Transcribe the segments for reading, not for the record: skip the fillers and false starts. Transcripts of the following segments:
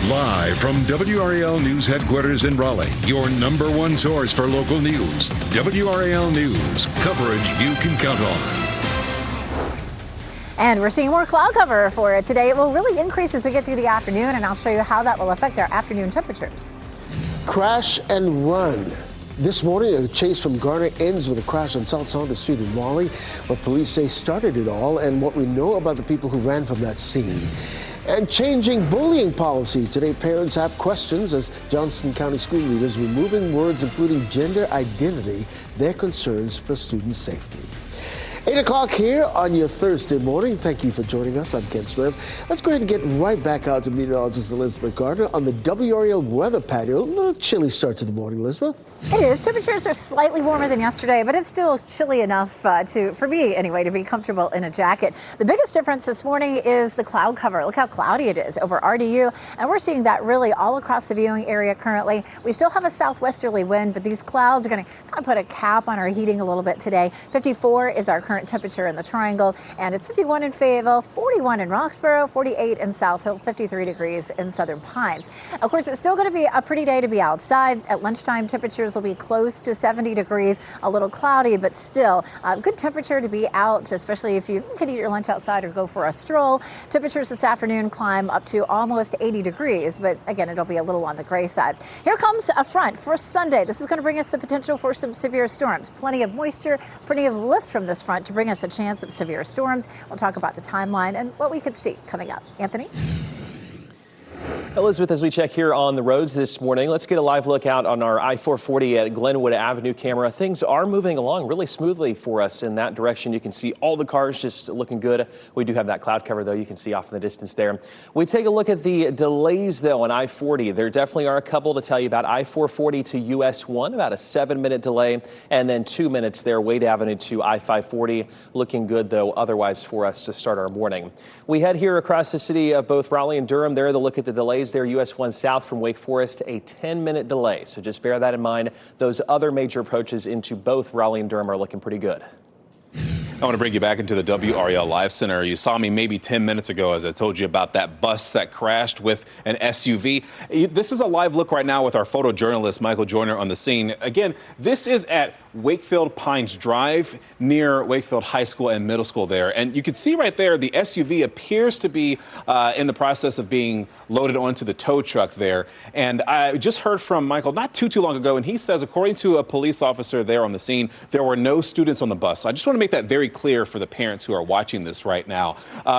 Live from WRAL News Headquarters in Raleigh, your number one source for local news. WRAL News, coverage you can count on. And we're seeing more cloud cover for it today. It will really increase as we get through the afternoon, and I'll show you how that will affect our afternoon temperatures. Crash and run. This morning, a chase from Garner ends with a crash on South Saunders Street in Raleigh. What police say started it all and what we know about the people who ran from that scene. And changing bullying policy. Today, parents have questions as Johnston County school leaders removing words including gender identity, their concerns for student safety. 8 o'clock here on your Thursday morning. Thank you for joining us. I'm Ken Smith. Let's go ahead and get right back out to meteorologist Elizabeth Gardner on the WRAL weather patio. A little chilly start to the morning, Elizabeth. It is. Temperatures are slightly warmer than yesterday, but it's still chilly enough for me anyway, to be comfortable in a jacket. The biggest difference this morning is the cloud cover. Look how cloudy it is over RDU, and we're seeing that really all across the viewing area currently. We still have a southwesterly wind, but these clouds are going to kind of put a cap on our heating a little bit today. 54 is our current temperature in the Triangle, and it's 51 in Fayetteville, 41 in Roxborough, 48 in South Hill, 53 degrees in Southern Pines. Of course, it's still going to be a pretty day to be outside. At lunchtime, temperatures will be close to 70 degrees, a little cloudy, but still good temperature to be out, especially if you could eat your lunch outside or go for a stroll. Temperatures this afternoon climb up to almost 80 degrees, but again, it'll be a little on the gray side. Here comes a front for Sunday. This is going to bring us the potential for some severe storms. Plenty of moisture, plenty of lift from this front to bring us a chance of severe storms. We'll talk about the timeline and what we could see coming up. Anthony? Elizabeth, as we check here on the roads this morning, let's get a live look out on our I-440 at Glenwood Avenue camera. Things are moving along really smoothly for us in that direction. You can see all the cars just looking good. We do have that cloud cover, though, you can see off in the distance there. We take a look at the delays, though, on I-40. There definitely are a couple to tell you about. I-440 to US 1, about a 7-minute delay, and then 2 minutes there, Wade Avenue to I-540. Looking good, though, otherwise for us to start our morning. We head here across the city of both Raleigh and Durham. There, the look at the delays there, US 1 south from Wake Forest, a 10-minute delay. So just bear that in mind. Those other major approaches into both Raleigh and Durham are looking pretty good. I want to bring you back into the WRAL Live Center. You saw me maybe 10 minutes ago as I told you about that bus that crashed with an SUV. This is a live look right now with our photojournalist, Michael Joyner, on the scene. Again, this is at Wakefield Pines Drive near Wakefield High School and Middle School there. And you can see right there, the SUV appears to be in the process of being loaded onto the tow truck there. And I just heard from Michael not too long ago, and he says, according to a police officer there on the scene, there were no students on the bus. So I just want to make that very clear for the parents who are watching this right now.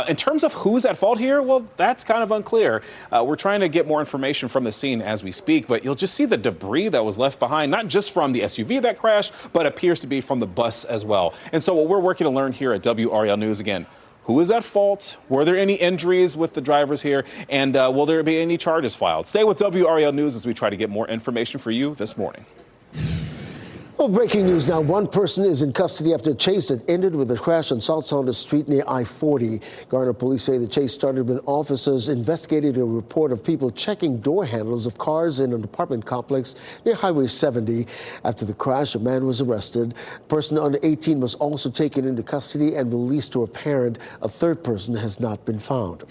In terms of who's at fault here, well, that's kind of unclear. We're trying to get more information from the scene as we speak, but you'll just see the debris that was left behind, not just from the SUV that crashed, but appears to be from the bus as well. And so what we're working to learn here at WRAL News, again, who is at fault? Were there any injuries with the drivers here? And will there be any charges filed? Stay with WRAL News as we try to get more information for you this morning. Well, breaking news now. One person is in custody after a chase that ended with a crash on South Saunders Street near I-40. Garner police say the chase started when officers investigated a report of people checking door handles of cars in an apartment complex near Highway 70. After the crash, a man was arrested. A person under 18 was also taken into custody and released to a parent. A third person has not been found.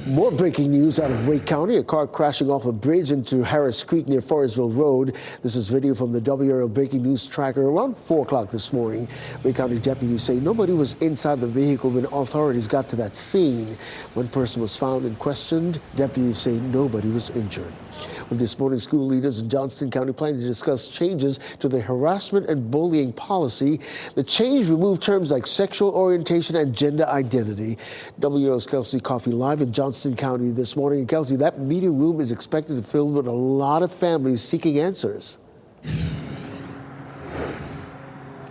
More breaking news out of Wake County. A car crashing off a bridge into Harris Creek near Forestville Road. This is video from the WRAL Breaking News tracker around 4 o'clock this morning. Wake County deputies say nobody was inside the vehicle when authorities got to that scene. One person was found and questioned. Deputies say nobody was injured. Well, this morning, school leaders in Johnston County plan to discuss changes to the harassment and bullying policy. The change removed terms like sexual orientation and gender identity. WRAL's Kelsey Coffey live in Johnston County this morning. And Kelsey, that meeting room is expected to fill with a lot of families seeking answers.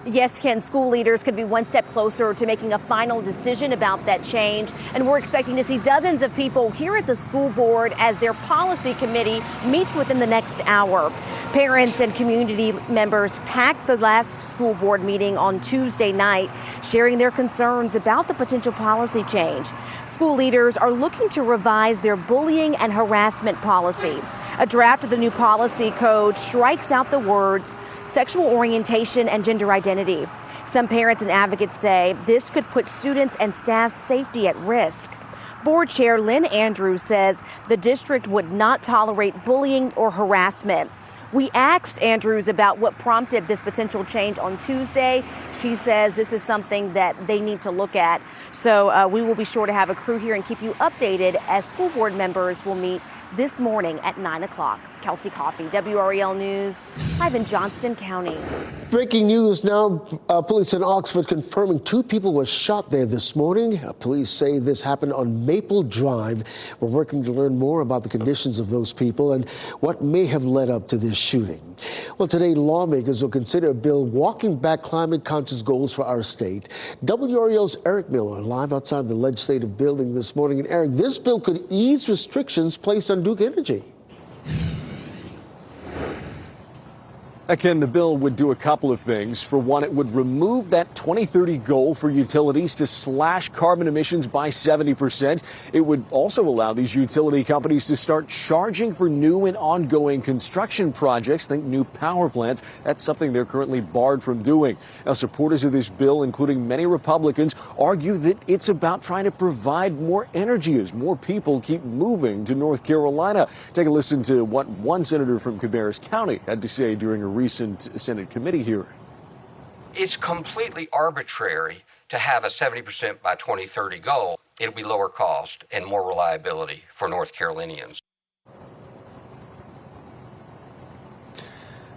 Yes, Ken, school leaders could be one step closer to making a final decision about that change. And we're expecting to see dozens of people here at the school board as their policy committee meets within the next hour. Parents and community members packed the last school board meeting on Tuesday night, sharing their concerns about the potential policy change. School leaders are looking to revise their bullying and harassment policy. A draft of the new policy code strikes out the words sexual orientation and gender identity. Some parents and advocates say this could put students and staff's safety at risk. Board Chair Lynn Andrews says the district would not tolerate bullying or harassment. We asked Andrews about what prompted this potential change on Tuesday. She says this is something that they need to look at. So we will be sure to have a crew here and keep you updated as school board members will meet this morning at 9 o'clock. Kelsey Coffey, WRAL News, live in Johnston County. Breaking news now. Police in Oxford confirming 2 people were shot there this morning. Police say this happened on Maple Drive. We're working to learn more about the conditions of those people and what may have led up to this shooting. Well, today lawmakers will consider a bill walking back climate-conscious goals for our state. WRAL's Eric Miller live outside the legislative building this morning. And Eric, this bill could ease restrictions placed on Duke Energy. Ken, the bill would do a couple of things. For one, it would remove that 2030 goal for utilities to slash carbon emissions by 70%. It would also allow these utility companies to start charging for new and ongoing construction projects. Think new power plants. That's something they're currently barred from doing. Now, supporters of this bill, including many Republicans, argue that it's about trying to provide more energy as more people keep moving to North Carolina. Take a listen to what one senator from Cabarrus County had to say during a recent Senate committee hearing. It's completely arbitrary to have a 70% by 2030 goal. It'll be lower cost and more reliability for North Carolinians.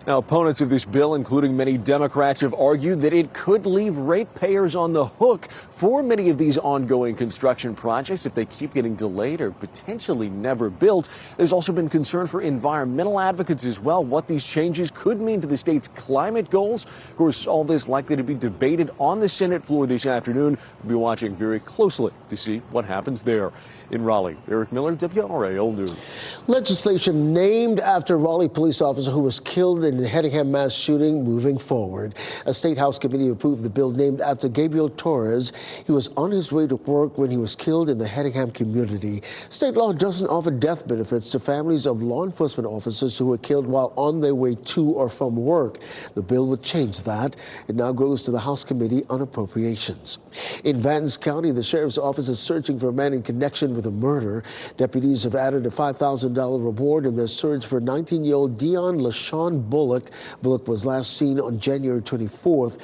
Now, opponents of this bill, including many Democrats, have argued that it could leave ratepayers on the hook for many of these ongoing construction projects if they keep getting delayed or potentially never built. There's also been concern for environmental advocates as well, what these changes could mean to the state's climate goals. Of course, all this likely to be debated on the Senate floor this afternoon. We'll be watching very closely to see what happens there. In Raleigh, Eric Miller, WRAL News. Legislation named after a Raleigh police officer who was killed in the Hedingham mass shooting moving forward. A State House committee approved the bill named after Gabriel Torres. He was on his way to work when he was killed in the Hedingham community. State law doesn't offer death benefits to families of law enforcement officers who were killed while on their way to or from work. The bill would change that. It now goes to the House Committee on Appropriations. In Vance County, the sheriff's office is searching for a man in connection with a murder. Deputies have added a $5,000 reward in their search for 19-year-old Dion LaShawn Bullock. Bullock was last seen on January 24th.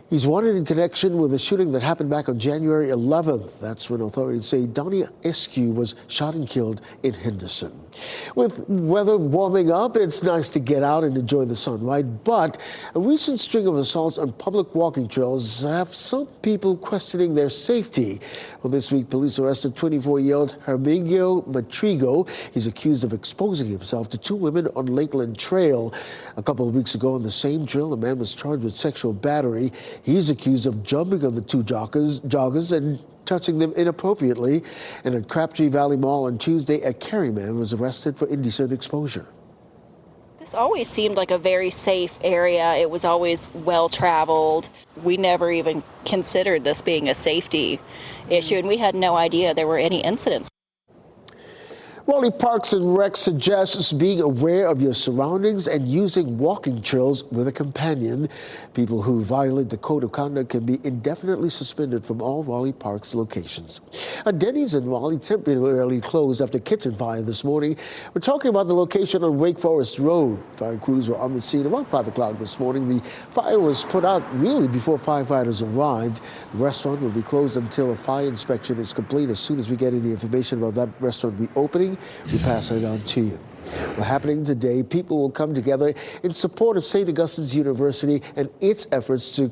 He's wanted in connection with a shooting that happened back on January 11th. That's when authorities say Donnie Eskew was shot and killed in Henderson. With weather warming up, it's nice to get out and enjoy the sun, right? But a recent string of assaults on public walking trails have some people questioning their safety. Well, this week, police arrested 24-year-old Herminio Matrigo. He's accused of exposing himself to 2 women on Lakeland Trail. A couple of weeks ago on the same trail, a man was charged with sexual battery. He's accused of jumping on the 2 joggers and touching them inappropriately. And at Crabtree Valley Mall on Tuesday, a Kerryman was arrested for indecent exposure. This always seemed like a very safe area. It was always well traveled. We never even considered this being a safety issue, and we had no idea there were any incidents. Raleigh Parks and Rec suggests being aware of your surroundings and using walking trails with a companion. People who violate the code of conduct can be indefinitely suspended from all Raleigh Parks locations. A Denny's in Raleigh temporarily closed after kitchen fire this morning. We're talking about the location on Wake Forest Road. Fire crews were on the scene about 5 o'clock this morning. The fire was put out really before firefighters arrived. The restaurant will be closed until a fire inspection is complete. As soon as we get any information about that restaurant reopening, we pass it on to you. Well, happening today, people will come together in support of St. Augustine's University and its efforts to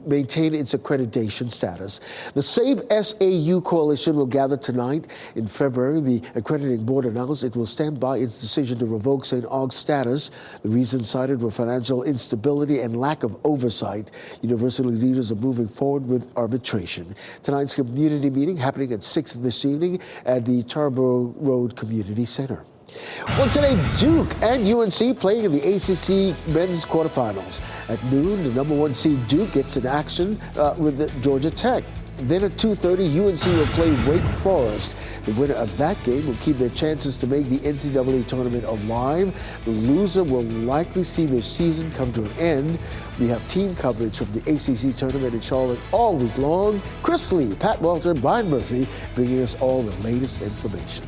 maintain its accreditation status. The Save SAU Coalition will gather tonight. In February, the accrediting board announced it will stand by its decision to revoke St. Aug's status. The reasons cited were financial instability and lack of oversight. University leaders are moving forward with arbitration. Tonight's community meeting happening at 6 this evening at the Tarboro Road Community Center. Well, today, Duke and UNC playing in the ACC men's quarterfinals. At noon, the number 1 seed Duke gets in action with Georgia Tech. Then at 2:30, UNC will play Wake Forest. The winner of that game will keep their chances to make the NCAA tournament alive. The loser will likely see their season come to an end. We have team coverage from the ACC tournament in Charlotte all week long. Chris Lee, Pat Walter, Brian Murphy bringing us all the latest information.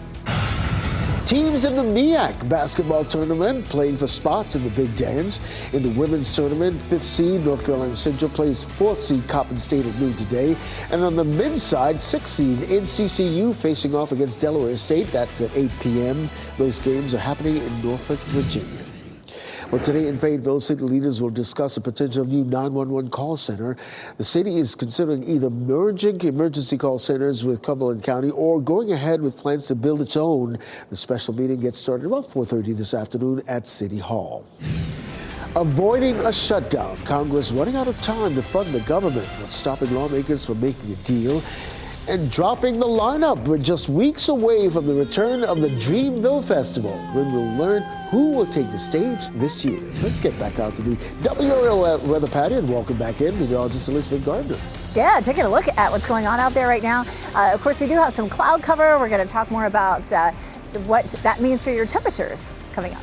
Teams in the MEAC basketball tournament playing for spots in the Big Dance. In the women's tournament, 5th seed North Carolina Central plays 4th seed Coppin State at noon today. And on the men's side, 6th seed NCCU facing off against Delaware State. That's at 8 p.m. Those games are happening in Norfolk, Virginia. Well, today in Fayetteville, city leaders will discuss a potential new 911 call center. The city is considering either merging emergency call centers with Cumberland County or going ahead with plans to build its own. The special meeting gets started about 4:30 this afternoon at City Hall. Avoiding a shutdown. Congress running out of time to fund the government, but stopping lawmakers from making a deal and dropping the lineup. We're just weeks away from the return of the Dreamville Festival, when we'll learn who will take the stage this year. Let's get back out to the WRAL weather patio and welcome back in meteorologist Elizabeth Gardner. Yeah, taking a look at what's going on out there right now. Of course, we do have some cloud cover. We're going to talk more about what that means for your temperatures coming up.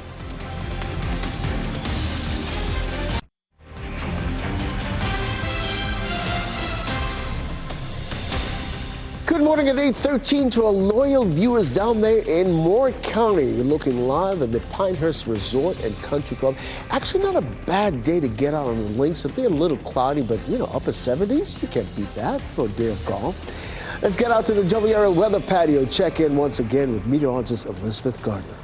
Good morning at 8:13 to our loyal viewers down there in Moore County. You're looking live at the Pinehurst Resort and Country Club. Actually, not a bad day to get out on the links. It'll be a little cloudy, but upper 70s. You can't beat that for a day of golf. Let's get out to the WRAL weather patio. Check in once again with meteorologist Elizabeth Gardner.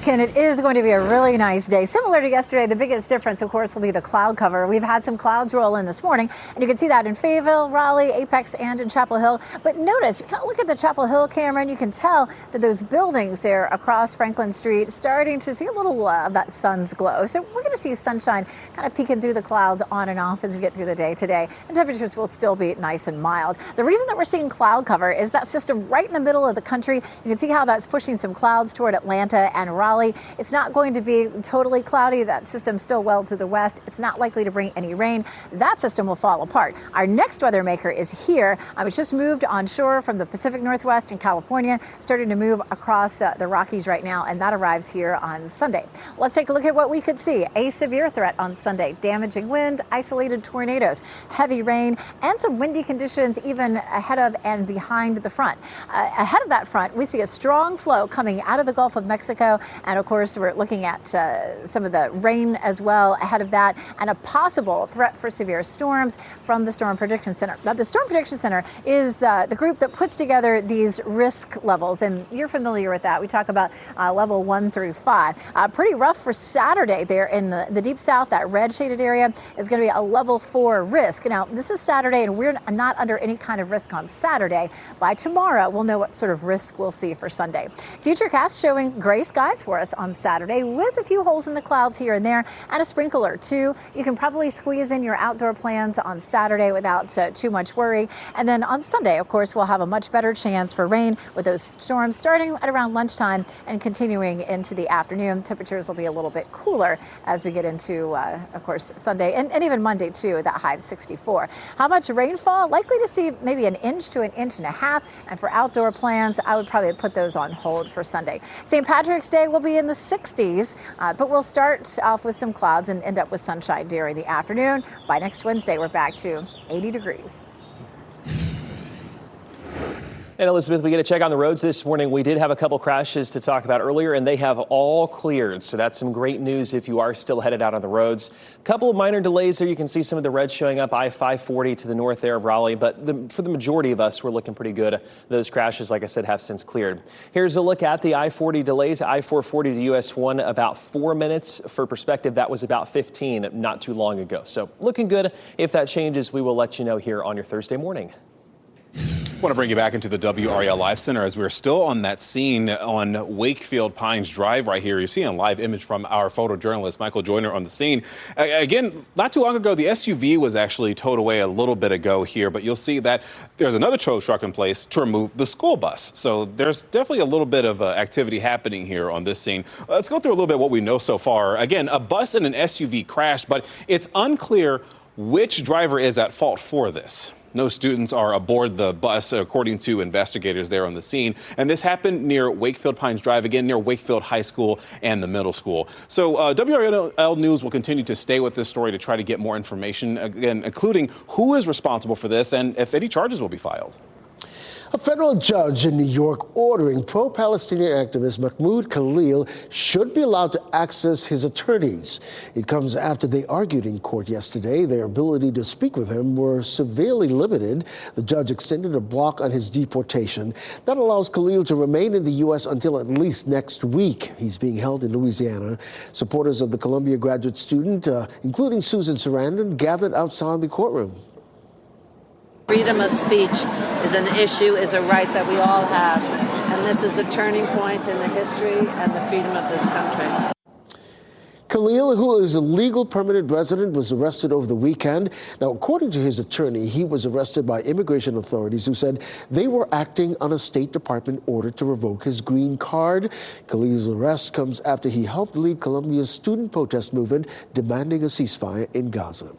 Ken, it is going to be a really nice day. Similar to yesterday, the biggest difference, of course, will be the cloud cover. We've had some clouds roll in this morning, and you can see that in Fayetteville, Raleigh, Apex, and in Chapel Hill. But notice, you can look at the Chapel Hill camera, and you can tell that those buildings there across Franklin Street starting to see a little of that sun's glow. So we're going to see sunshine kind of peeking through the clouds on and off as we get through the day today, and temperatures will still be nice and mild. The reason that we're seeing cloud cover is that system right in the middle of the country. You can see how that's pushing some clouds toward Atlanta and Raleigh. It's not going to be totally cloudy. That system's still well to the west. It's not likely to bring any rain. That system will fall apart. Our next weather maker is here. It's just moved onshore from the Pacific Northwest in California, starting to move across the Rockies right now, and that arrives here on Sunday. Let's take a look at what we could see. A severe threat on Sunday. Damaging wind, isolated tornadoes, heavy rain, and some windy conditions even ahead of and behind the front. Ahead of that front, we see a strong flow coming out of the Gulf of Mexico, and of course, we're looking at some of the rain as well ahead of that, and a possible threat for severe storms from the Storm Prediction Center. Now, the Storm Prediction Center is the group that puts together these risk levels, and you're familiar with that. We talk about level 1 through 5. Pretty rough for Saturday there in the deep south. That red shaded area is going to be a level 4 risk. Now, this is Saturday, and we're not under any kind of risk on Saturday. By tomorrow, we'll know what sort of risk we'll see for Sunday. Futurecast showing gray skies for us on Saturday with a few holes in the clouds here and there, and a sprinkler too. You can probably squeeze in your outdoor plans on Saturday without too much worry. And then on Sunday, of course, we'll have a much better chance for rain with those storms starting at around lunchtime and continuing into the afternoon. Temperatures will be a little bit cooler as we get into, of course, Sunday and even Monday too, that high of 64. How much rainfall? Likely to see maybe 1 inch to 1.5 inches. And for outdoor plans, I would probably put those on hold for Sunday. St. Patrick's Day will be in the 60s, but we'll start off with some clouds and end up with sunshine during the afternoon. By next Wednesday, we're back to 80 degrees. And Elizabeth, we get a check on the roads this morning. We did have a couple crashes to talk about earlier, and they have all cleared. So that's some great news if you are still headed out on the roads. A couple of minor delays there. You can see some of the red showing up I-540 to the north there of Raleigh. But for the majority of us, we're looking pretty good. Those crashes, like I said, have since cleared. Here's a look at the I-40 delays. I-440 to US 1, about 4 minutes. For perspective, that was about 15 not too long ago. So looking good. If that changes, we will let you know here on your Thursday morning. I want to bring you back into the WRAL Live Center as we're still on that scene on Wakefield Pines Drive right here. You see a live image from our photojournalist, Michael Joyner, on the scene. Again, not too long ago, the SUV was actually towed away a little bit ago here, but you'll see that there's another tow truck in place to remove the school bus. So there's definitely a little bit of activity happening here on this scene. Let's go through a little bit what we know so far. Again, a bus and an SUV crashed, but it's unclear which driver is at fault for this. No students are aboard the bus, according to investigators there on the scene. And this happened near Wakefield Pines Drive, again, near Wakefield High School and the middle school. So WRAL News will continue to stay with this story to try to get more information, again, including who is responsible for this and if any charges will be filed. A federal judge in New York ordering pro-Palestinian activist Mahmoud Khalil should be allowed to access his attorneys. It comes after they argued in court yesterday their ability to speak with him were severely limited. The judge extended a block on his deportation. That allows Khalil to remain in the U.S. until at least next week. He's being held in Louisiana. Supporters of the Columbia graduate student, including Susan Sarandon, gathered outside the courtroom. Freedom of speech is an issue, is a right that we all have, and this is a turning point in the history and the freedom of this country. Khalil, who is a legal permanent resident, was arrested over the weekend. Now, according to his attorney, he was arrested by immigration authorities who said they were acting on a State Department order to revoke his green card. Khalil's arrest comes after he helped lead Colombia's student protest movement demanding a ceasefire in Gaza.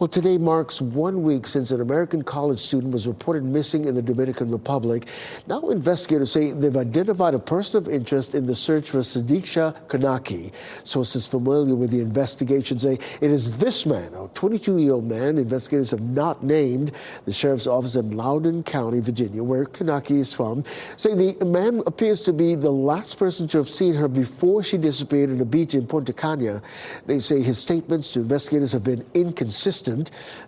Well, today marks 1 week since an American college student was reported missing in the Dominican Republic. Now investigators say they've identified a person of interest in the search for Sadiqa Kanaki. Sources familiar with the investigation say it is this man, a 22-year-old man. Investigators have not named. The sheriff's office in Loudoun County, Virginia, where Kanaki is from, say the man appears to be the last person to have seen her before she disappeared on a beach in Punta Cana. They say his statements to investigators have been inconsistent.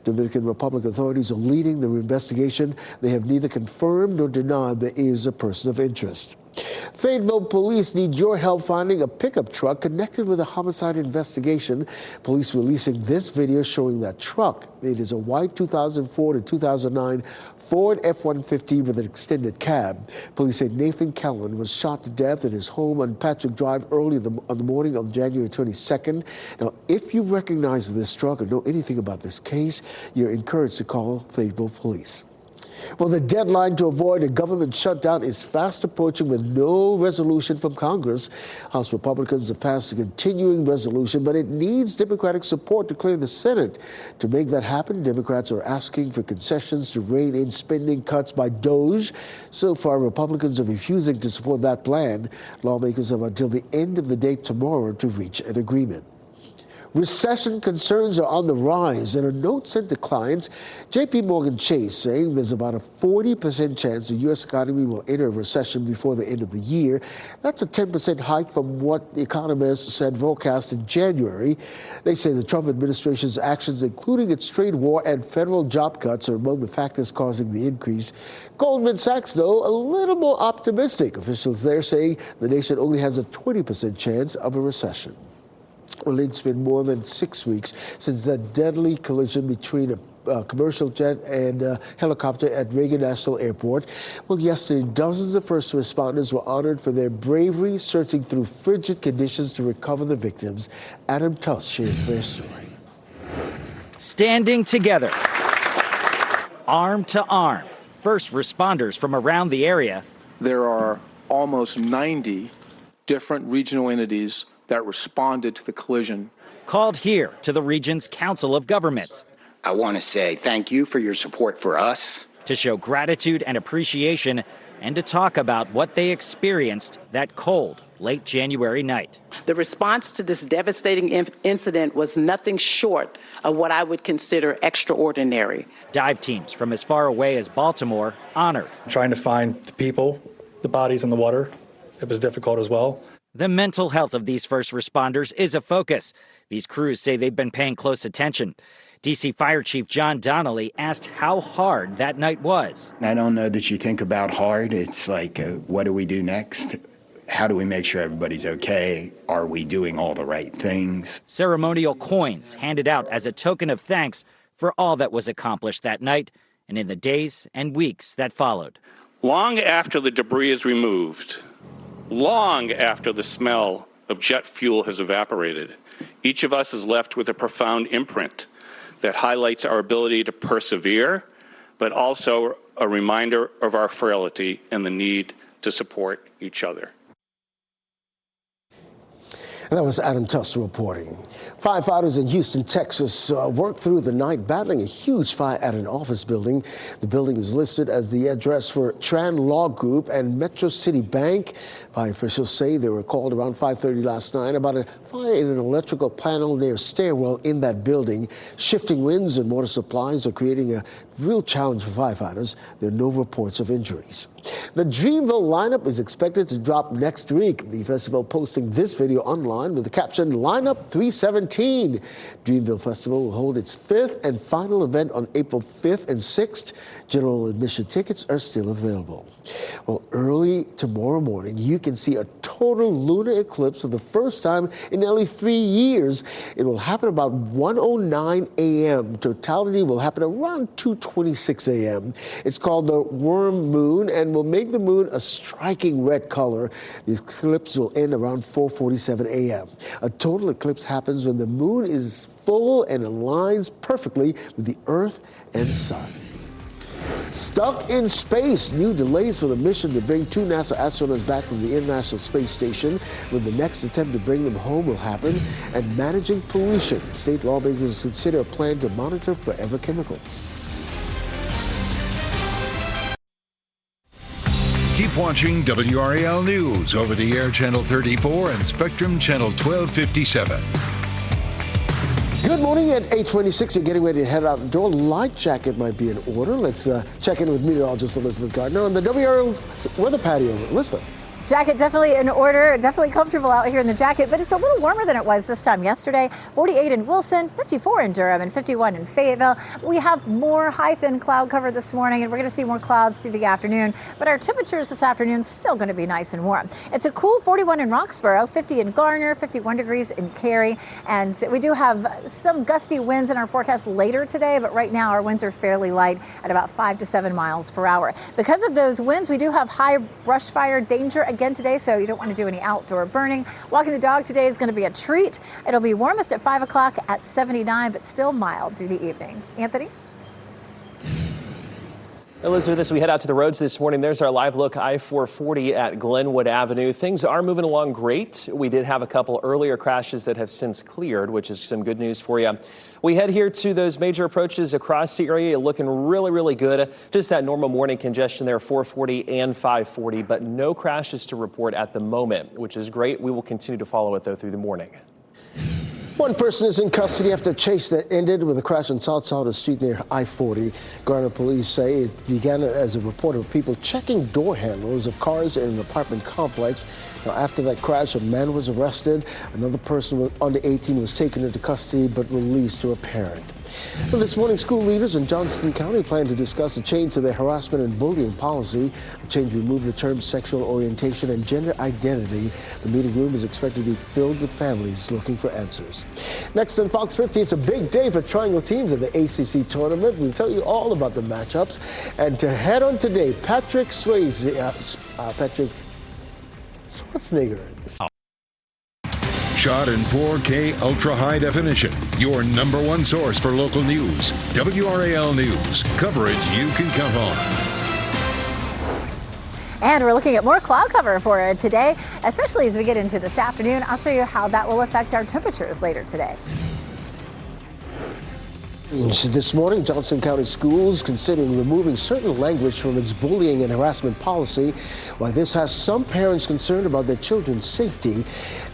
Dominican Republic authorities are leading the investigation. They have neither confirmed nor denied there is a person of interest. Fayetteville police need your help finding a pickup truck connected with a homicide investigation. Police releasing this video showing that truck. It is a white 2004 to 2009 Ford F-150 with an extended cab. Police say Nathan Kellen was shot to death in his home on Patrick Drive early on the morning of January 22nd. Now, if you recognize this truck or know anything about this case, you're encouraged to call Fayetteville Police. Well, the deadline to avoid a government shutdown is fast approaching with no resolution from Congress. House Republicans have passed a continuing resolution, but it needs Democratic support to clear the Senate. To make that happen, Democrats are asking for concessions to rein in spending cuts by DOGE. So far, Republicans are refusing to support that plan. Lawmakers have until the end of the day tomorrow to reach an agreement. Recession concerns are on the rise. In a note sent to clients, J.P. Morgan Chase saying there's about a 40% chance the U.S. economy will enter a recession before the end of the year. That's a 10% hike from what the economists said forecast in January. They say the Trump administration's actions, including its trade war and federal job cuts, are among the factors causing the increase. Goldman Sachs, though, a little more optimistic. Officials there saying the nation only has a 20% chance of a recession. Well, it's been more than 6 weeks since that deadly collision between a commercial jet and a helicopter at Reagan National Airport. Well, yesterday, dozens of first responders were honored for their bravery, searching through frigid conditions to recover the victims. Adam Tuss shares their story. Standing together, arm to arm, first responders from around the area. There are almost 90 different regional entities that responded to the collision. Called here to the region's Council of Governments. I want to say thank you for your support for us. To show gratitude and appreciation and to talk about what they experienced that cold, late January night. The response to this devastating incident was nothing short of what I would consider extraordinary. Dive teams from as far away as Baltimore honored. Trying to find the people, the bodies in the water, it was difficult as well. The mental health of these first responders is a focus. These crews say they've been paying close attention. D.C. Fire Chief John Donnelly asked how hard that night was. I don't know that you think about hard. It's like, what do we do next? How do we make sure everybody's okay? Are we doing all the right things? Ceremonial coins handed out as a token of thanks for all that was accomplished that night and in the days and weeks that followed. Long after the debris is removed, long after the smell of jet fuel has evaporated, each of us is left with a profound imprint that highlights our ability to persevere, but also a reminder of our frailty and the need to support each other. And that was Adam Tuss reporting. Firefighters in Houston, Texas worked through the night battling a huge fire at an office building. The building is listed as the address for Tran Law Group and Metro City Bank. Fire officials say they were called around 5:30 last night about a fire in an electrical panel near a stairwell in that building. Shifting winds and water supplies are creating a real challenge for firefighters. There are no reports of injuries. The Dreamville lineup is expected to drop next week. The festival posting this video online with the caption Lineup 317. Dreamville Festival will hold its 5th and final event on April 5th and 6th. General admission tickets are still available. Well, early tomorrow morning, you can see a total lunar eclipse for the first time in nearly 3 years. It will happen about 1:09 a.m. Totality will happen around 2:26 a.m. It's called the worm moon and will make the moon a striking red color. The eclipse will end around 4:47 a.m. A total eclipse happens when the moon is full and aligns perfectly with the Earth and Sun. Stuck in space. New delays for the mission to bring 2 NASA astronauts back from the International Space Station. When the next attempt to bring them home will happen. And managing pollution. State lawmakers consider a plan to monitor forever chemicals. Keep watching WRAL News over the air Channel 34 and Spectrum Channel 1257. Good morning at 8:26. You're getting ready to head out the door. Light jacket might be in order. Let's check in with meteorologist Elizabeth Gardner on the WRAL weather patio. Elizabeth. Jacket definitely in order, definitely comfortable out here in the jacket, but it's a little warmer than it was this time yesterday. 48 in Wilson, 54 in Durham, and 51 in Fayetteville. We have more high thin cloud cover this morning, and we're going to see more clouds through the afternoon, but our temperatures this afternoon still going to be nice and warm. It's a cool 41 in Roxborough, 50 in Garner, 51 degrees in Cary, and we do have some gusty winds in our forecast later today, but right now our winds are fairly light at about 5 to 7 miles per hour. Because of those winds, we do have high brush fire danger again today, so you don't want to do any outdoor burning. Walking the dog today is going to be a treat. It'll be warmest at 5 o'clock at 79, but still mild through the evening. Anthony? Elizabeth, as we head out to the roads this morning, there's our live look I-440 at Glenwood Avenue. Things are moving along great. We did have a couple earlier crashes that have since cleared, which is some good news for you. We head here to those major approaches across the area, looking really, really good. Just that normal morning congestion there, 440 and 540, but no crashes to report at the moment, which is great. We will continue to follow it, though, through the morning. One person is in custody after a chase that ended with a crash on South Sanders Street near I-40. Garner police say it began as a report of people checking door handles of cars in an apartment complex. Now, after that crash, a man was arrested. Another person under 18 was taken into custody but released to a parent. Well, this morning, school leaders in Johnston County plan to discuss a change to their harassment and bullying policy. The change removed the terms sexual orientation and gender identity. The meeting room is expected to be filled with families looking for answers. Next on Fox 50, it's a big day for Triangle teams at the ACC tournament. We'll tell you all about the matchups. And to head on today, Patrick Schwarzenegger. Shot in 4K ultra high definition. Your number one source for local news. WRAL News. Coverage you can count on. And we're looking at more cloud cover for today, especially as we get into this afternoon. I'll show you how that will affect our temperatures later today. This morning, Johnson County Schools considering removing certain language from its bullying and harassment policy. While this has some parents concerned about their children's safety.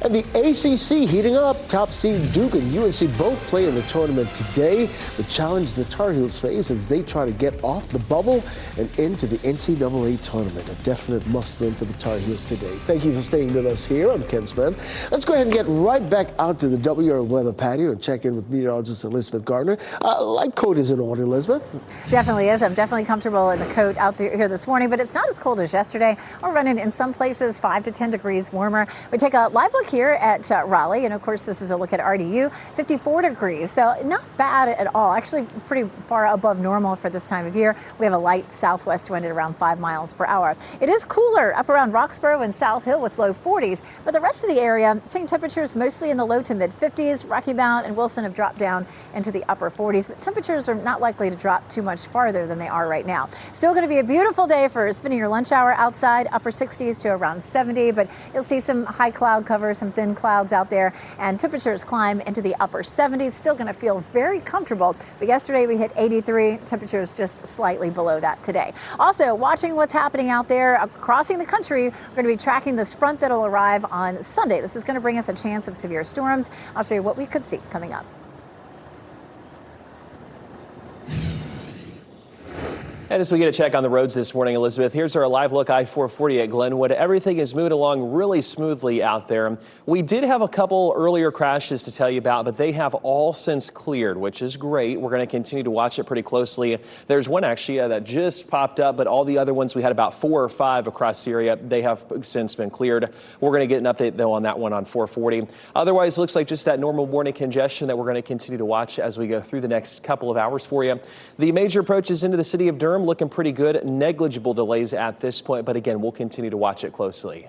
And the ACC heating up. Top seed Duke and UNC both play in the tournament today. The challenge the Tar Heels face as they try to get off the bubble and into the NCAA tournament. A definite must-win for the Tar Heels today. Thank you for staying with us here. I'm Ken Smith. Let's go ahead and get right back out to the WRAL weather patio and check in with meteorologist Elizabeth Gardner. Light coat is in order, Elizabeth. Definitely is. I'm definitely comfortable in the coat out there here this morning, but it's not as cold as yesterday. We're running in some places 5 to 10 degrees warmer. We take a live look here at Raleigh, and of course this is a look at RDU, 54 degrees. So not bad at all. Actually pretty far above normal for this time of year. We have a light southwest wind at around 5 miles per hour. It is cooler up around Roxborough and South Hill with low 40s, but the rest of the area seeing temperatures mostly in the low to mid 50s. Rocky Mount and Wilson have dropped down into the upper 40s. 40s, but temperatures are not likely to drop too much farther than they are right now. Still going to be a beautiful day for spending your lunch hour outside, upper 60s to around 70, but you'll see some high cloud cover, some thin clouds out there, and temperatures climb into the upper 70s. Still going to feel very comfortable, but yesterday we hit 83, temperatures just slightly below that today. Also, watching what's happening out there crossing the country, we're going to be tracking this front that'll arrive on Sunday. This is going to bring us a chance of severe storms. I'll show you what we could see coming up. And as we get a check on the roads this morning, Elizabeth, here's our live look I-440 at Glenwood. Everything is moving along really smoothly out there. We did have a couple earlier crashes to tell you about, but they have all since cleared, which is great. We're going to continue to watch it pretty closely. There's one actually that just popped up, but all the other ones, we had about 4 or 5 across the area. They have since been cleared. We're going to get an update, though, on that one on 440. Otherwise, looks like just that normal morning congestion that we're going to continue to watch as we go through the next couple of hours for you. The major approaches into the city of Durham looking pretty good. Negligible delays at this point, but again, we'll continue to watch it closely.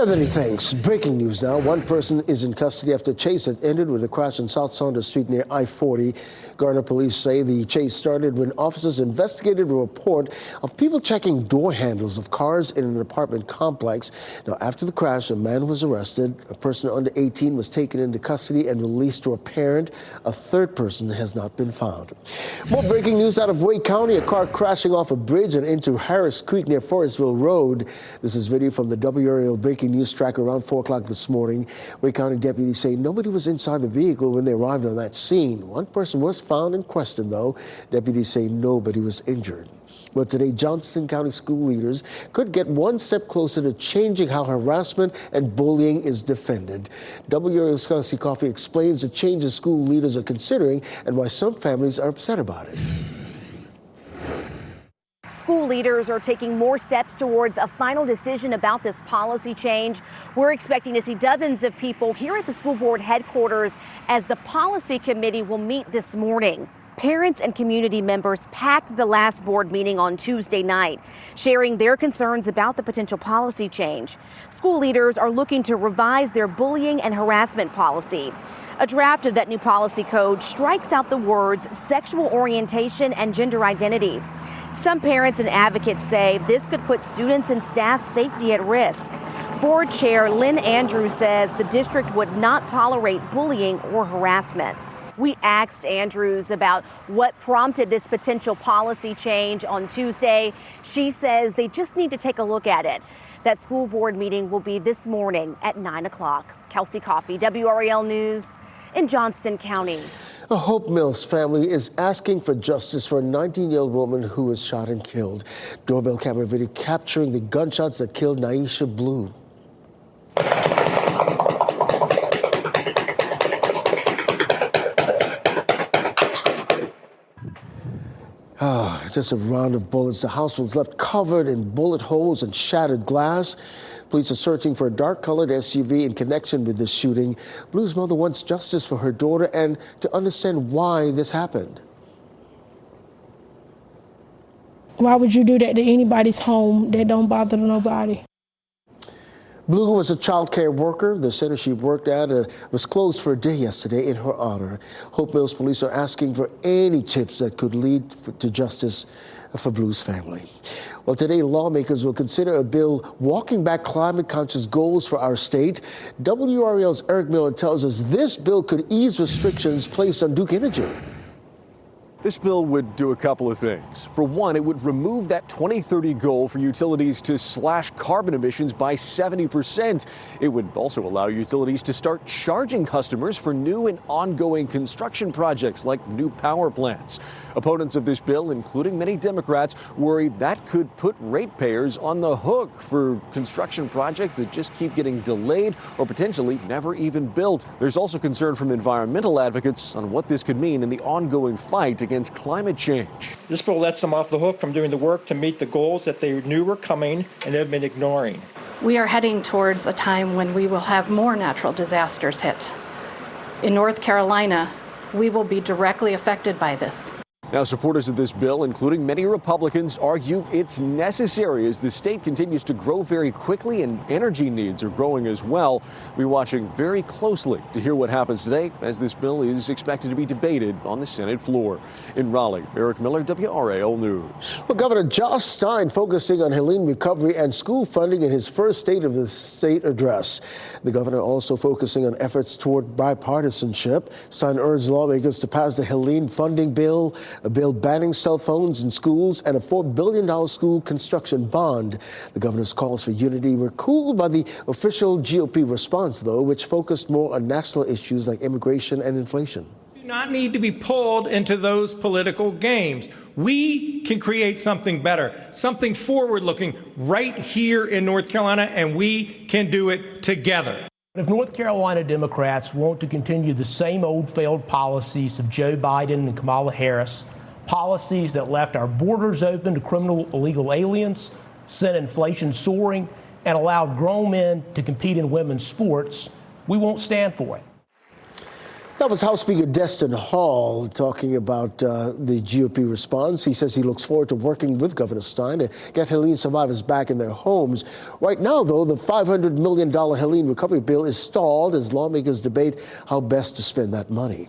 Many thanks. Breaking news now. One person is in custody after a chase that ended with a crash on South Saunders Street near I-40. Garner police say the chase started when officers investigated a report of people checking door handles of cars in an apartment complex. Now, after the crash, a man was arrested. A person under 18 was taken into custody and released to a parent. A third person has not been found. More breaking news out of Wake County. A car crashing off a bridge and into Harris Creek near Forestville Road. This is video from the WRAL breaking news track around 4 o'clock this morning. Wake County deputies say nobody was inside the vehicle when they arrived on that scene. One person was found and questioned, though. Deputies say nobody was injured. Well, today, Johnston County school leaders could get one step closer to changing how harassment and bullying is defended. WRAL's Kelsey Coffey explains the changes school leaders are considering and why some families are upset about it. School leaders are taking more steps towards a final decision about this policy change. We're expecting to see dozens of people here at the school board headquarters as the policy committee will meet this morning. Parents and community members packed the last board meeting on Tuesday night, sharing their concerns about the potential policy change. School leaders are looking to revise their bullying and harassment policy. A draft of that new policy code strikes out the words sexual orientation and gender identity. Some parents and advocates say this could put students and staff's safety at risk. Board Chair Lynn Andrews says the district would not tolerate bullying or harassment. We asked Andrews about what prompted this potential policy change on Tuesday. She says they just need to take a look at it. That school board meeting will be this morning at 9 o'clock. Kelsey Coffey, WRAL News in Johnston County. A Hope Mills family is asking for justice for a 19-year-old woman who was shot and killed. Doorbell camera video capturing the gunshots that killed Naisha Blue. Just a round of bullets. The house was left covered in bullet holes and shattered glass. Police are searching for a dark-colored SUV in connection with this shooting. Blue's mother wants justice for her daughter and to understand why this happened. Why would you do that to anybody's home that don't bother nobody? Blue was a child care worker. The center she worked at was closed for a day yesterday in her honor. Hope Mills police are asking for any tips that could lead to justice for Blue's family. Well, today lawmakers will consider a bill walking back climate-conscious goals for our state. WRAL's Eric Miller tells us this bill could ease restrictions placed on Duke Energy. This bill would do a couple of things. For one, it would remove that 2030 goal for utilities to slash carbon emissions by 70%. It would also allow utilities to start charging customers for new and ongoing construction projects like new power plants. Opponents of this bill, including many Democrats, worry that could put ratepayers on the hook for construction projects that just keep getting delayed or potentially never even built. There's also concern from environmental advocates on what this could mean in the ongoing fight against climate change. This bill lets them off the hook from doing the work to meet the goals that they knew were coming and have been ignoring. We are heading towards a time when we will have more natural disasters hit. In North Carolina, we will be directly affected by this. Now, supporters of this bill, including many Republicans, argue it's necessary as the state continues to grow very quickly and energy needs are growing as well. We're watching very closely to hear what happens today as this bill is expected to be debated on the Senate floor. In Raleigh, Eric Miller, WRAL News. Well, Governor Josh Stein focusing on Helene recovery and school funding in his first State of the State address. The governor also focusing on efforts toward bipartisanship. Stein urged lawmakers to pass the Helene funding bill, a bill banning cell phones in schools, and a $4 billion school construction bond. The governor's calls for unity were cooled by the official GOP response, though, which focused more on national issues like immigration and inflation. Do not need to be pulled into those political games. We can create something better, something forward-looking right here in North Carolina, and we can do it together. If North Carolina Democrats want to continue the same old failed policies of Joe Biden and Kamala Harris, policies that left our borders open to criminal illegal aliens, sent inflation soaring, and allowed grown men to compete in women's sports, we won't stand for it. That was House Speaker Destin Hall talking about the GOP response. He says he looks forward to working with Governor Stein to get Helene survivors back in their homes. Right now, though, the $500 million Helene recovery bill is stalled as lawmakers debate how best to spend that money.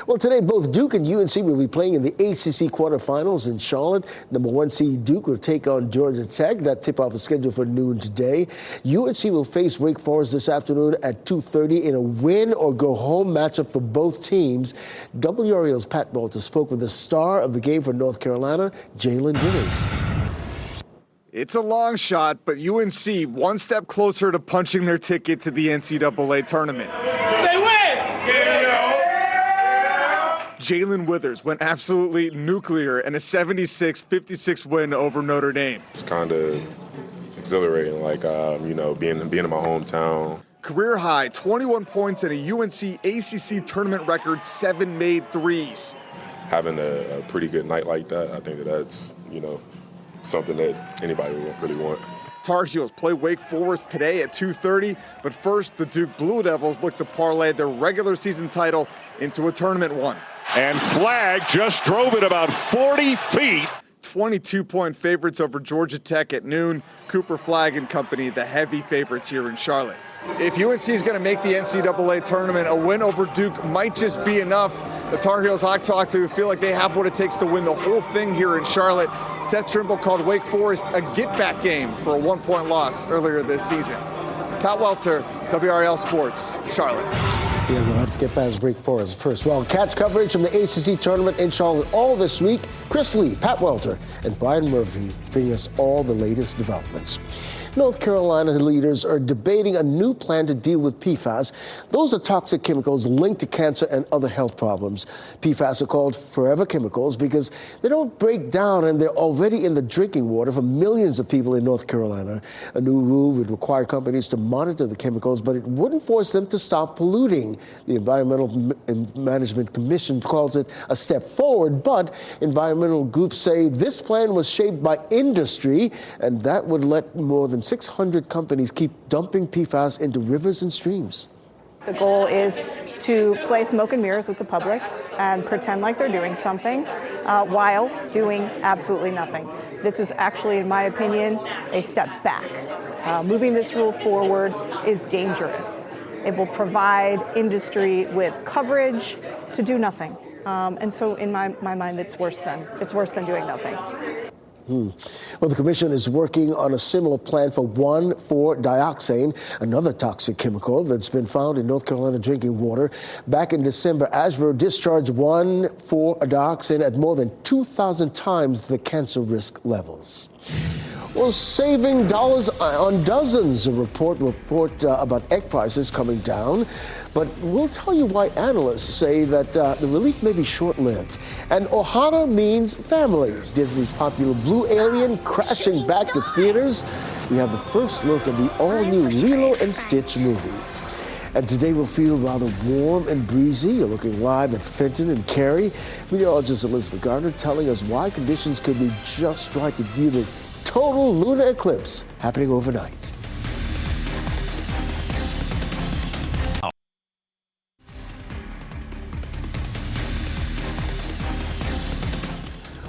Well, today, both Duke and UNC will be playing in the ACC quarterfinals in Charlotte. Number 1 seed Duke will take on Georgia Tech. That tip-off is scheduled for noon today. UNC will face Wake Forest this afternoon at 2:30 in a win-or-go-home matchup for both teams. WRAL's Pat Walter spoke with the star of the game for North Carolina, Jalen Jennings. It's a long shot, but UNC one step closer to punching their ticket to the NCAA tournament. They win! Jalen Withers went absolutely nuclear in a 76-56 win over Notre Dame. It's kind of exhilarating, like, being in my hometown. Career high, 21 points and a UNC ACC tournament record 7 made threes. Having a pretty good night like that, I think that's, something that anybody would really want. Tar Heels play Wake Forest today at 2:30, but first the Duke Blue Devils look to parlay their regular season title into a tournament one. And Flagg just drove it about 40 feet. 22-point favorites over Georgia Tech at noon. Cooper Flagg and company, the heavy favorites here in Charlotte. If UNC is going to make the NCAA tournament, a win over Duke might just be enough. The Tar Heels I talked to feel like they have what it takes to win the whole thing here in Charlotte. Seth Trimble called Wake Forest a get-back game for a 1-point loss earlier this season. Pat Welter, WRAL Sports, Charlotte. Yeah, we'll have to get past Wake Forest first. Well, catch coverage from the ACC tournament in Charlotte all this week. Chris Lee, Pat Welter, and Brian Murphy bring us all the latest developments. North Carolina leaders are debating a new plan to deal with PFAS. Those are toxic chemicals linked to cancer and other health problems. PFAS are called forever chemicals because they don't break down and they're already in the drinking water for millions of people in North Carolina. A new rule would require companies to monitor the chemicals, but it wouldn't force them to stop polluting. The Environmental Management Commission calls it a step forward, but environmental groups say this plan was shaped by industry, and that would let more than 600 companies keep dumping PFAS into rivers and streams. The goal is to play smoke and mirrors with the public and pretend like they're doing something while doing absolutely nothing. This is actually, in my opinion, a step back. Moving this rule forward is dangerous. It will provide industry with coverage to do nothing. And so in my mind, it's worse than doing nothing. Well, the commission is working on a similar plan for 1,4-dioxane, another toxic chemical that's been found in North Carolina drinking water. Back in December, Asheboro discharged 1,4-dioxane at more than 2,000 times the cancer risk levels. Well, saving dollars on dozens. A report about egg prices coming down. But we'll tell you why analysts say that the relief may be short-lived. And Ohana means family. Disney's popular Blue Alien crashing back to theaters. We have the first look at the all-new Lilo and Stitch movie. And today will feel rather warm and breezy. You're looking live at Fenton and Cary. Meteorologist Elizabeth Gardner telling us why conditions could be just right to view the total lunar eclipse happening overnight.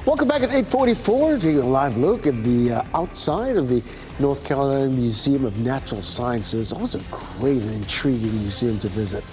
Welcome back at 8:44, taking a live look at the outside of the North Carolina Museum of Natural Sciences. Always a great and intriguing museum to visit.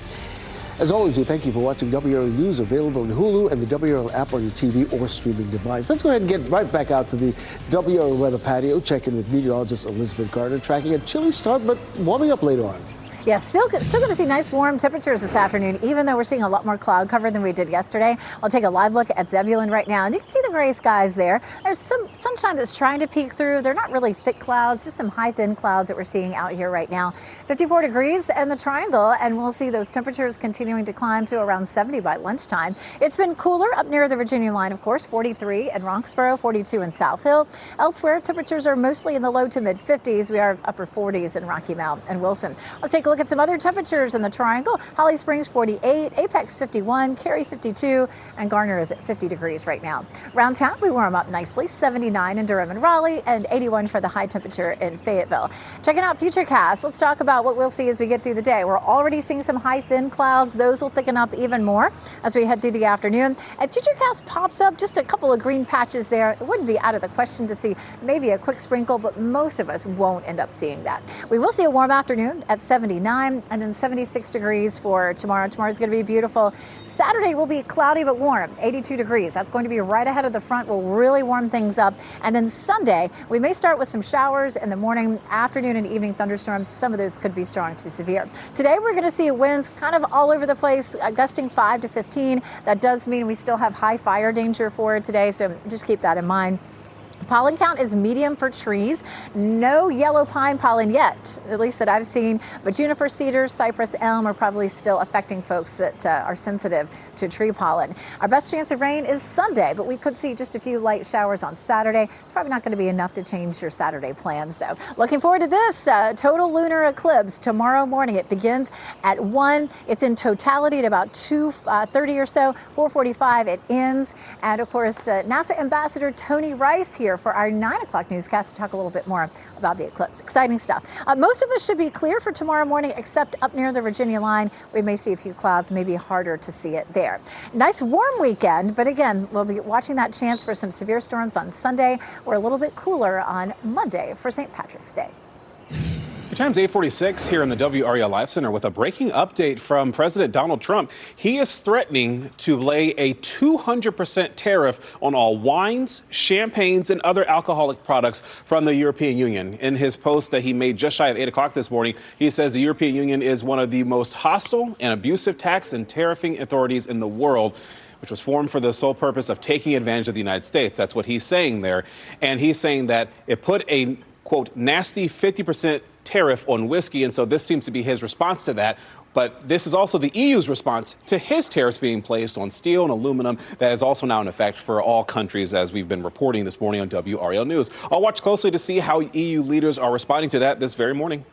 As always, we thank you for watching WRAL News, available on Hulu and the WRAL app on your TV or streaming device. Let's go ahead and get right back out to the WRAL weather patio, check in with meteorologist Elizabeth Gardner, tracking a chilly start, but warming up later on. Yeah, still going to see nice warm temperatures this afternoon, even though we're seeing a lot more cloud cover than we did yesterday. I'll take a live look at Zebulon right now, and you can see the gray skies there. There's some sunshine that's trying to peek through. They're not really thick clouds, just some high, thin clouds that we're seeing out here right now. 54 degrees and the Triangle, and we'll see those temperatures continuing to climb to around 70 by lunchtime. It's been cooler up near the Virginia line, of course, 43 in Roxborough, 42 in South Hill. Elsewhere, temperatures are mostly in the low to mid 50s. We are upper 40s in Rocky Mount and Wilson. I'll take a look at some other temperatures in the Triangle. Holly Springs 48, Apex 51, Cary 52, and Garner is at 50 degrees right now. Around town, we warm up nicely, 79 in Durham and Raleigh, and 81 for the high temperature in Fayetteville. Checking out Futurecast, let's talk about what we'll see as we get through the day. We're already seeing some high, thin clouds. Those will thicken up even more as we head through the afternoon. If Futurecast pops up, just a couple of green patches there, it wouldn't be out of the question to see maybe a quick sprinkle, but most of us won't end up seeing that. We will see a warm afternoon at 79 and then 76 degrees for tomorrow. Tomorrow's going to be beautiful. Saturday will be cloudy but warm, 82 degrees. That's going to be right ahead of the front. Will really warm things up. And then Sunday, we may start with some showers in the morning, afternoon, and evening thunderstorms. Some of those could be strong to severe. Today, we're going to see winds kind of all over the place, gusting 5 to 15. That does mean we still have high fire danger for today, so just keep that in mind. Pollen count is medium for trees. No yellow pine pollen yet, at least that I've seen. But juniper, cedar, cypress, elm are probably still affecting folks that are sensitive to tree pollen. Our best chance of rain is Sunday, but we could see just a few light showers on Saturday. It's probably not going to be enough to change your Saturday plans, though. Looking forward to this total lunar eclipse tomorrow morning. It begins at 1. It's in totality at about 2:30 or so. 4:45 it ends. And of course, NASA Ambassador Tony Rice here for our 9 o'clock newscast to talk a little bit more about the eclipse. Exciting stuff. Most of us should be clear for tomorrow morning, except up near the Virginia line. We may see a few clouds, maybe harder to see it there. Nice warm weekend, but again, we'll be watching that chance for some severe storms on Sunday. We're a little bit cooler on Monday for St. Patrick's Day. The time's 8:46 here in the WRAL Life Center with a breaking update from President Donald Trump. He is threatening to lay a 200% tariff on all wines, champagnes, and other alcoholic products from the European Union. In his post that he made just shy of 8 o'clock this morning, he says the European Union is one of the most hostile and abusive tax and tariffing authorities in the world, which was formed for the sole purpose of taking advantage of the United States. That's what he's saying there. And he's saying that it put a, quote, nasty 50% tariff on whiskey. And so this seems to be his response to that. But this is also the EU's response to his tariffs being placed on steel and aluminum that is also now in effect for all countries, as we've been reporting this morning on WRAL News. I'll watch closely to see how EU leaders are responding to that this very morning.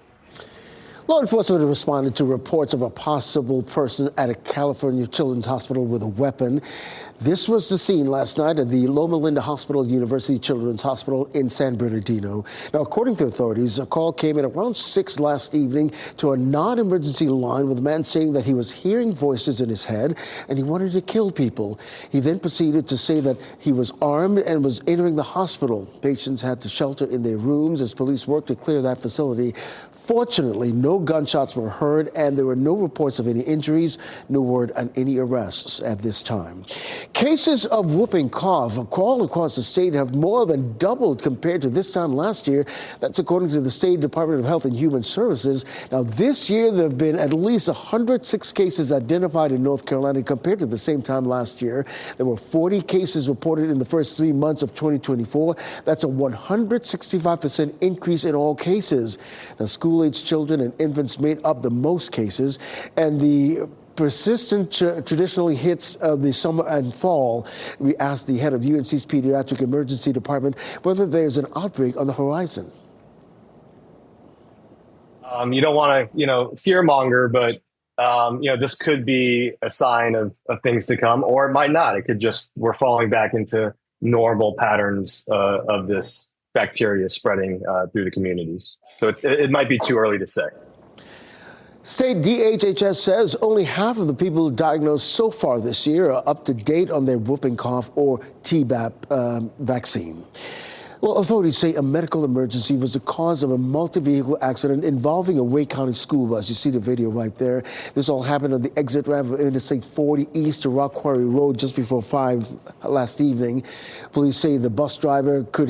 Law enforcement responded to reports of a possible person at a California Children's Hospital with a weapon. This was the scene last night at the Loma Linda Hospital University Children's Hospital in San Bernardino. Now, according to authorities, a call came in around 6 last evening to a non-emergency line with a man saying that he was hearing voices in his head and he wanted to kill people. He then proceeded to say that he was armed and was entering the hospital. Patients had to shelter in their rooms as police worked to clear that facility. Fortunately, no gunshots were heard and there were no reports of any injuries, no word on any arrests at this time. Cases of whooping cough all across the state have more than doubled compared to this time last year. That's according to the State Department of Health and Human Services. Now, this year, there have been at least 106 cases identified in North Carolina compared to the same time last year. There were 40 cases reported in the first 3 months of 2024. That's a 165% increase in all cases. Now, school-aged children and infants made up the most cases, and the persistent traditionally hits the summer and fall. We asked the head of UNC's Pediatric Emergency Department whether there's an outbreak on the horizon. You don't want to, fearmonger, but, this could be a sign of things to come, or it might not. It could just, we're falling back into normal patterns of this bacteria spreading through the communities. So it might be too early to say. State DHHS says only half of the people diagnosed so far this year are up to date on their whooping cough or Tdap vaccine. Well, authorities say a medical emergency was the cause of a multi-vehicle accident involving a Wake County school bus. You see the video right there. This all happened on the exit ramp of Interstate 40 east to Rock Quarry Road just before 5 last evening. Police say the bus driver could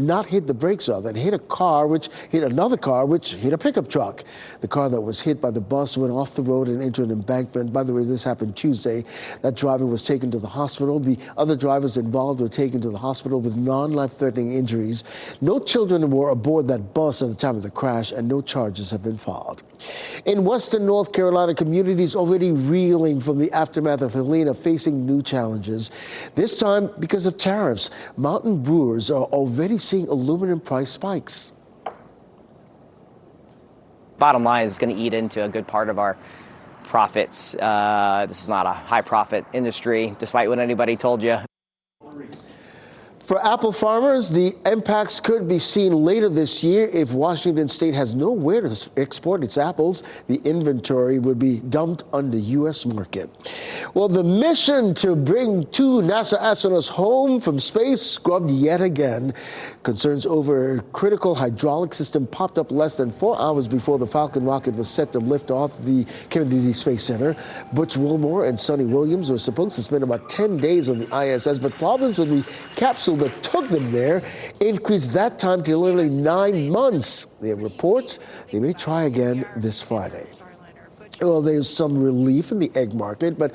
not hit the brakes on, then hit a car, which hit another car, which hit a pickup truck. The car that was hit by the bus went off the road and into an embankment. By the way, this happened Tuesday. That driver was taken to the hospital. The other drivers involved were taken to the hospital with non-life-threatening injuries. No children were aboard that bus at the time of the crash, and no charges have been filed. In western North Carolina, communities already reeling from the aftermath of Helene, facing new challenges. This time because of tariffs. Mountain brewers are already seeing aluminum price spikes. Bottom line is going to eat into a good part of our profits. This is not a high profit industry, despite what anybody told you. For apple farmers, the impacts could be seen later this year if Washington State has nowhere to export its apples. The inventory would be dumped on the U.S. market. Well, the mission to bring 2 NASA astronauts home from space scrubbed yet again. Concerns over a critical hydraulic system popped up less than 4 hours before the Falcon rocket was set to lift off the Kennedy Space Center. Butch Wilmore and Sonny Williams were supposed to spend about 10 days on the ISS, but problems with the capsule that took them there increased that time to nearly 9 months. There are reports they may try again this Friday. Well, there's some relief in the egg market, but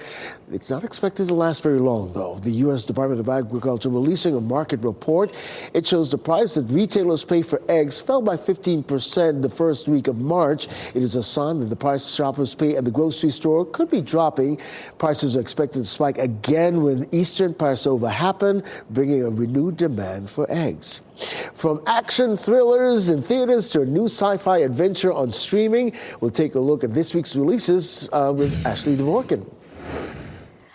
it's not expected to last very long, though. The U.S. Department of Agriculture releasing a market report. It shows the price that retailers pay for eggs fell by 15% the first week of March. It is a sign that the price shoppers pay at the grocery store could be dropping. Prices are expected to spike again when Eastern Passover happen, bringing a renewed demand for eggs. From action thrillers in theaters to a new sci-fi adventure on streaming, we'll take a look at this week's releases with Ashley Dvorkin.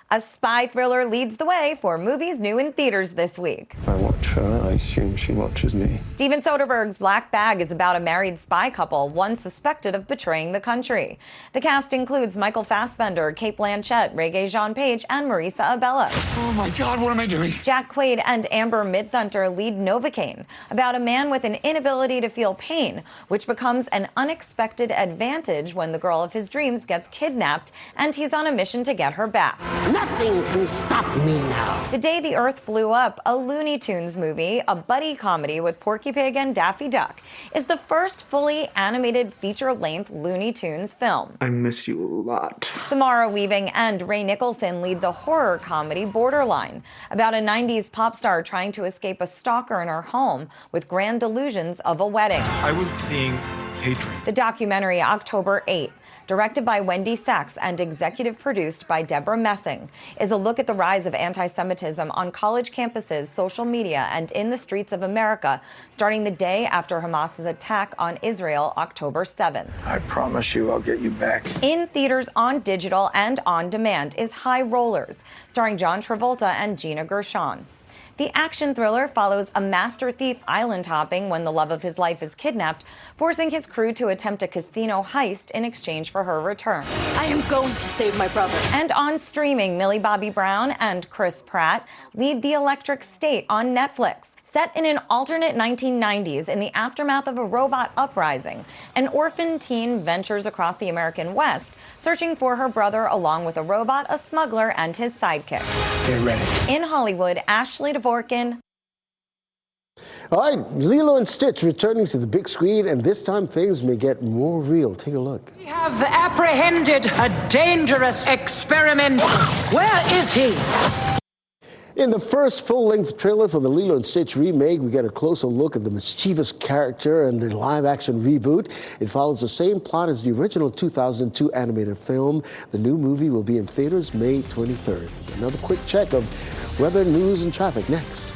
A spy thriller leads the way for movies new in theaters this week. I watch her, I assume she watches me. Steven Soderbergh's Black Bag is about a married spy couple, one suspected of betraying the country. The cast includes Michael Fassbender, Cate Blanchett, Regé-Jean Page, and Marisa Abela. Oh my God, what am I doing? Jack Quaid and Amber Midthunter lead Novocaine, about a man with an inability to feel pain, which becomes an unexpected advantage when the girl of his dreams gets kidnapped and he's on a mission to get her back. Nothing can stop me now. The Day the Earth Blew Up, a Looney Tunes movie, a buddy comedy with Porky Pig and Daffy Duck, is the first fully animated feature-length Looney Tunes film. I miss you a lot. Samara Weaving and Ray Nicholson lead the horror comedy Borderline, about a 90s pop star trying to escape a stalker in her home with grand delusions of a wedding. I was seeing hatred. The documentary October 8, directed by Wendy Sachs and executive produced by Deborah Messing, is a look at the rise of anti-Semitism on college campuses, social media, and in the streets of America, starting the day after Hamas's attack on Israel, October 7th. I promise you I'll get you back. In theaters, on digital, and on demand is High Rollers, starring John Travolta and Gina Gershon. The action thriller follows a master thief island hopping when the love of his life is kidnapped, forcing his crew to attempt a casino heist in exchange for her return. I am going to save my brother. And on streaming, Millie Bobby Brown and Chris Pratt lead The Electric State on Netflix. Set in an alternate 1990s in the aftermath of a robot uprising, an orphan teen ventures across the American West, searching for her brother along with a robot, a smuggler, and his sidekick. Get ready. In Hollywood, Ashley Dvorkin. All right, Lilo and Stitch returning to the big screen, and this time things may get more real. Take a look. We have apprehended a dangerous experiment. Where is he? In the first full-length trailer for the Lilo & Stitch remake, we get a closer look at the mischievous character and the live-action reboot. It follows the same plot as the original 2002 animated film. The new movie will be in theaters May 23rd. Another quick check of weather, news, and traffic next.